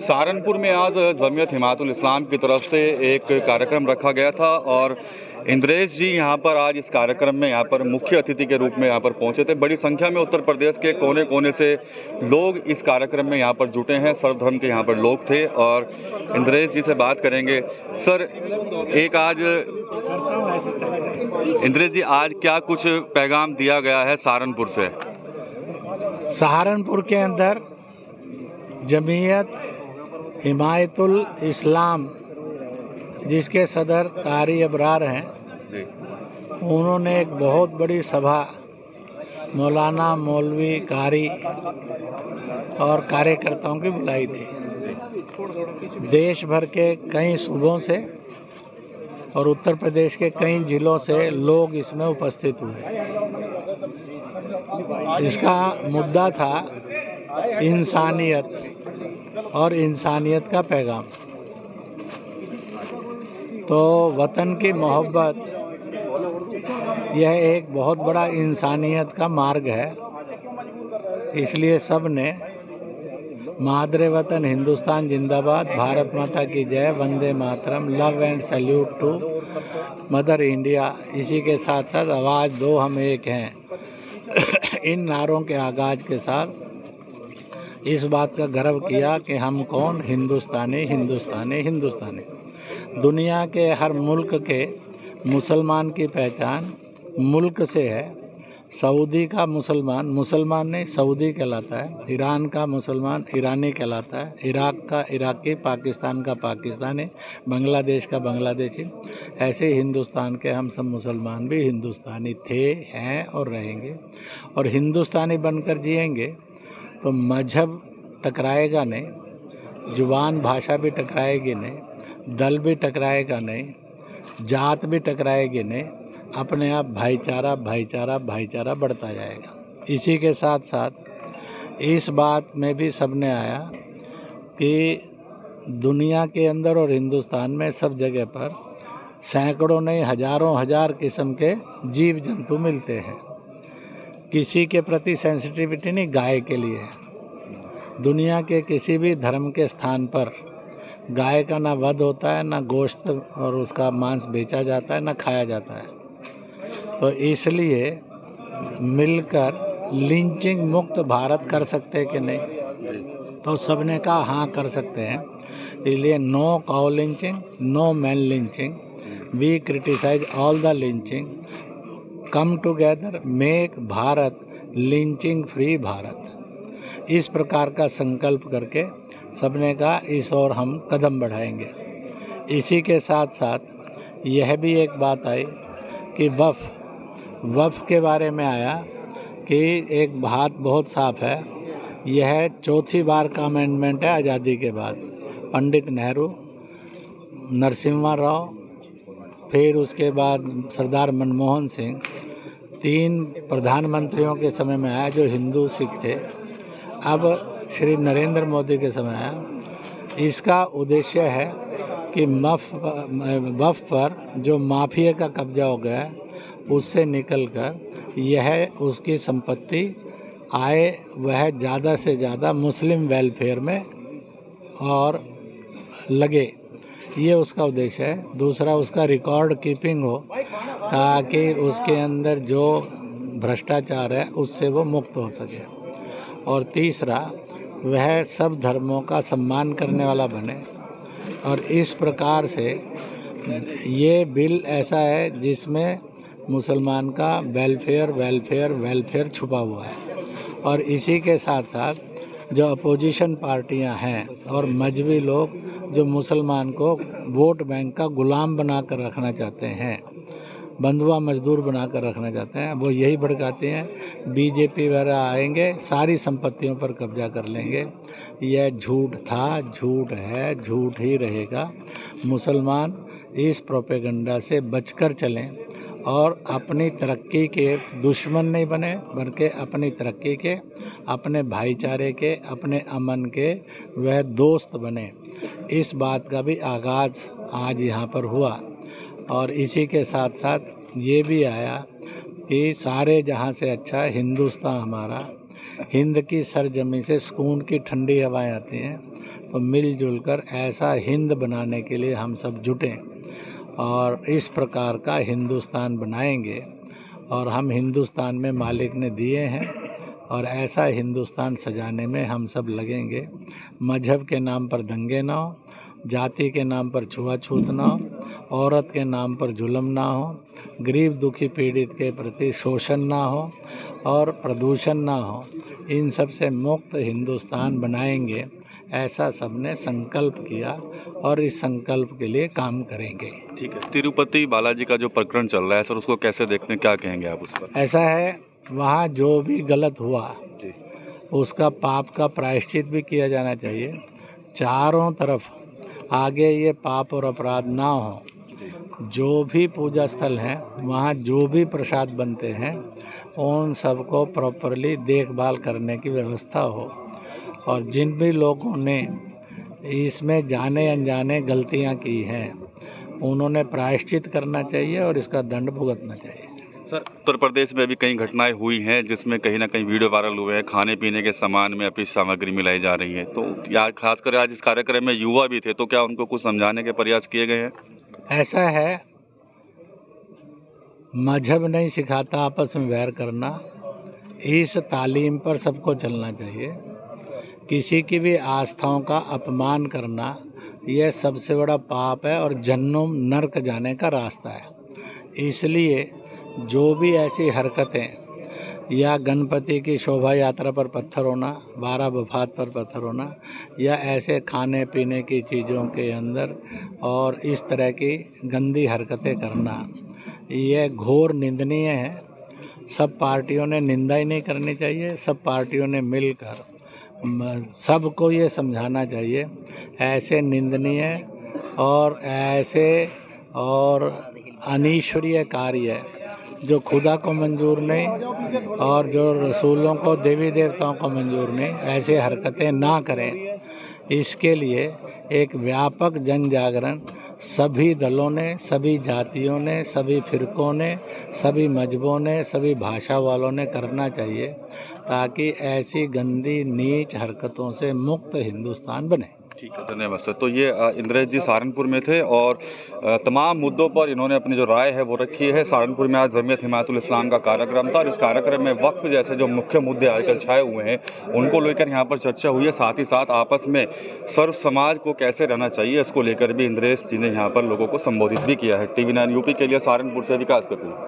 सहारनपुर में आज जमीयत हिमायतुल इस्लाम की तरफ से एक कार्यक्रम रखा गया था और इंद्रेश जी यहाँ पर आज इस कार्यक्रम में यहाँ पर मुख्य अतिथि के रूप में यहाँ पर पहुँचे थे। बड़ी संख्या में उत्तर प्रदेश के कोने कोने से लोग इस कार्यक्रम में यहाँ पर जुटे हैं। सर्वधर्म के यहाँ पर लोग थे और इंद्रेश जी से बात करेंगे। सर, एक आज इंद्रेश जी, आज क्या कुछ पैगाम दिया गया है सहारनपुर से? सहारनपुर के अंदर जमीयत हिमायतुल इस्लाम, जिसके सदर कारी अबरार हैं, उन्होंने एक बहुत बड़ी सभा मौलाना, मौलवी, कारी और कार्यकर्ताओं की बुलाई थी। देश भर के कई सूबों से और उत्तर प्रदेश के कई जिलों से लोग इसमें उपस्थित हुए। इसका मुद्दा था इंसानियत और इंसानियत का पैगाम। तो वतन की मोहब्बत यह एक बहुत बड़ा इंसानियत का मार्ग है। इसलिए सब ने मादरे वतन हिंदुस्तान जिंदाबाद, भारत माता की जय, वंदे मातरम, love and salute to mother India, इसी के साथ साथ आवाज़ दो हम एक हैं, इन नारों के आगाज के साथ इस बात का गर्व किया कि हम कौन, हिंदुस्तानी हिंदुस्तानी हिंदुस्तानी। दुनिया के हर मुल्क के मुसलमान की पहचान मुल्क से है। सऊदी का मुसलमान मुसलमान नहीं, सऊदी कहलाता है। ईरान का मुसलमान ईरानी कहलाता है। इराक का इराकी, पाकिस्तान का पाकिस्तानी, बांग्लादेश का बांग्लादेशी। ऐसे हिंदुस्तान के हम सब मुसलमान भी हिंदुस्तानी थे, हैं और रहेंगे। और हिंदुस्तानी बनकर जिएंगे तो मजहब टकराएगा नहीं, जुबान भाषा भी टकराएगी नहीं, दल भी टकराएगा नहीं, जात भी टकराएगी नहीं। अपने आप भाईचारा भाईचारा भाईचारा बढ़ता जाएगा। इसी के साथ साथ इस बात में भी सबने आया कि दुनिया के अंदर और हिंदुस्तान में सब जगह पर सैकड़ों नहीं हजारों हजार किस्म के जीव जंतु मिलते हैं। किसी के प्रति सेंसिटिविटी नहीं, गाय के लिए है। दुनिया के किसी भी धर्म के स्थान पर गाय का ना वध होता है, ना गोश्त और उसका मांस बेचा जाता है, ना खाया जाता है। तो इसलिए मिलकर लिंचिंग मुक्त भारत कर सकते कि नहीं? तो सबने कहा हाँ कर सकते हैं। इसलिए no cow lynching, no man lynching, we criticise all the lynching, come together, make Bharat lynching free Bharat. इस प्रकार का संकल्प करके सबने कहा इस ओर हम कदम बढ़ाएंगे। इसी के साथ साथ यह भी एक बात आई कि वफ़ के बारे में आया कि एक बात बहुत साफ है। यह चौथी बार का अमेंडमेंट है आज़ादी के बाद। पंडित नेहरू, नरसिम्हा राव, फिर उसके बाद सरदार मनमोहन सिंह, 3 प्रधानमंत्रियों के समय में आया जो हिंदू सिख थे। अब श्री नरेंद्र मोदी के समय आया। इसका उद्देश्य है कि वफ़ पर जो माफिया का कब्जा हो गया है उससे निकलकर यह उसकी संपत्ति आए वह ज़्यादा से ज़्यादा मुस्लिम वेलफेयर में और लगे, ये उसका उद्देश्य है। दूसरा, उसका रिकॉर्ड कीपिंग हो ताकि उसके अंदर जो भ्रष्टाचार है उससे वो मुक्त हो सके। और तीसरा, वह सब धर्मों का सम्मान करने वाला बने। और इस प्रकार से ये बिल ऐसा है जिसमें मुसलमान का वेलफेयर वेलफेयर वेलफेयर छुपा हुआ है। और इसी के साथ साथ जो अपोजिशन पार्टियां हैं और मजहबी लोग जो मुसलमान को वोट बैंक का गुलाम बनाकर रखना चाहते हैं, बंधुआ मजदूर बनाकर रखना चाहते हैं, वो यही भड़काते हैं। बीजेपी वगैरह आएंगे, सारी संपत्तियों पर कब्जा कर लेंगे। यह झूठ था, झूठ है, झूठ ही रहेगा। मुसलमान इस प्रोपेगेंडा से बचकर चलें और अपनी तरक्की के दुश्मन नहीं बने, बल्कि अपनी तरक्की के, अपने भाईचारे के, अपने अमन के वह दोस्त बने। इस बात का भी आगाज़ आज यहाँ पर हुआ। और इसी के साथ साथ ये भी आया कि सारे जहाँ से अच्छा हिंदुस्तान हमारा, हिंद की सरजमी से सुकून की ठंडी हवाएं आती हैं। तो मिलजुल कर ऐसा हिंद बनाने के लिए हम सब जुटें और इस प्रकार का हिंदुस्तान बनाएंगे। और हम हिंदुस्तान में मालिक ने दिए हैं और ऐसा हिंदुस्तान सजाने में हम सब लगेंगे। मजहब के नाम पर दंगे ना हो, जाति के नाम पर छुआछूत ना हो, औरत के नाम पर जुल्म ना हो, गरीब दुखी पीड़ित के प्रति शोषण ना हो और प्रदूषण ना हो। इन सब से मुक्त हिंदुस्तान बनाएंगे, ऐसा सबने संकल्प किया और इस संकल्प के लिए काम करेंगे। ठीक है, तिरुपति बालाजी का जो प्रकरण चल रहा है सर, उसको कैसे देखते हैं, क्या कहेंगे आप उस पर? ऐसा है, वहाँ जो भी गलत हुआ जी, उसका पाप का प्रायश्चित भी किया जाना चाहिए। चारों तरफ आगे ये पाप और अपराध ना हो। जो भी पूजा स्थल हैं वहाँ जो भी प्रसाद बनते हैं उन सबको प्रॉपरली देखभाल करने की व्यवस्था हो और जिन भी लोगों ने इसमें जाने अनजाने गलतियाँ की हैं उन्होंने प्रायश्चित करना चाहिए और इसका दंड भुगतना चाहिए। सर उत्तर प्रदेश में भी कई घटनाएं हुई हैं जिसमें कहीं ना कहीं वीडियो वायरल हुए हैं, खाने पीने के सामान में अपिष्ट सामग्री मिलाई जा रही है। तो यार खासकर आज इस कार्यक्रम में युवा भी थे, तो क्या उनको कुछ समझाने के प्रयास किए गए हैं? ऐसा है, मजहब नहीं सिखाता आपस में वैर करना। इस तालीम पर सबको चलना चाहिए। किसी की भी आस्थाओं का अपमान करना यह सबसे बड़ा पाप है और जन्म नरक जाने का रास्ता है। इसलिए जो भी ऐसी हरकतें या गणपति की शोभा यात्रा पर पत्थर होना, 12 वफात पर पत्थर होना या ऐसे खाने पीने की चीज़ों के अंदर और इस तरह की गंदी हरकतें करना, यह घोर निंदनीय है। सब पार्टियों ने निंदा ही नहीं करनी चाहिए, सब पार्टियों ने मिलकर सबको ये समझाना चाहिए ऐसे निंदनीय और ऐसे और अनीश्वरीय कार्य जो खुदा को मंजूर नहीं और जो रसूलों को, देवी देवताओं को मंजूर नहीं, ऐसे हरकतें ना करें। इसके लिए एक व्यापक जन जागरण सभी दलों ने, सभी जातियों ने, सभी फिरकों ने, सभी मजहबों ने, सभी भाषा वालों ने करना चाहिए ताकि ऐसी गंदी नीच हरकतों से मुक्त हिंदुस्तान बने। ठीक है, धन्यवाद सर। तो ये इंद्रेश जी सहारनपुर में थे और तमाम मुद्दों पर इन्होंने अपनी जो राय है वो रखी है। सहारनपुर में आज जमीयत हिमायतुल इस्लाम का कार्यक्रम था और इस कार्यक्रम में वक्फ जैसे जो मुख्य मुद्दे आजकल छाए हुए हैं उनको लेकर यहाँ पर चर्चा हुई है। साथ ही साथ आपस में सर्व समाज को कैसे रहना चाहिए इसको लेकर भी इंद्रेश जी ने यहाँ पर लोगों को संबोधित भी किया है। TV9 यूपी के लिए सहारनपुर से विकास कपूर।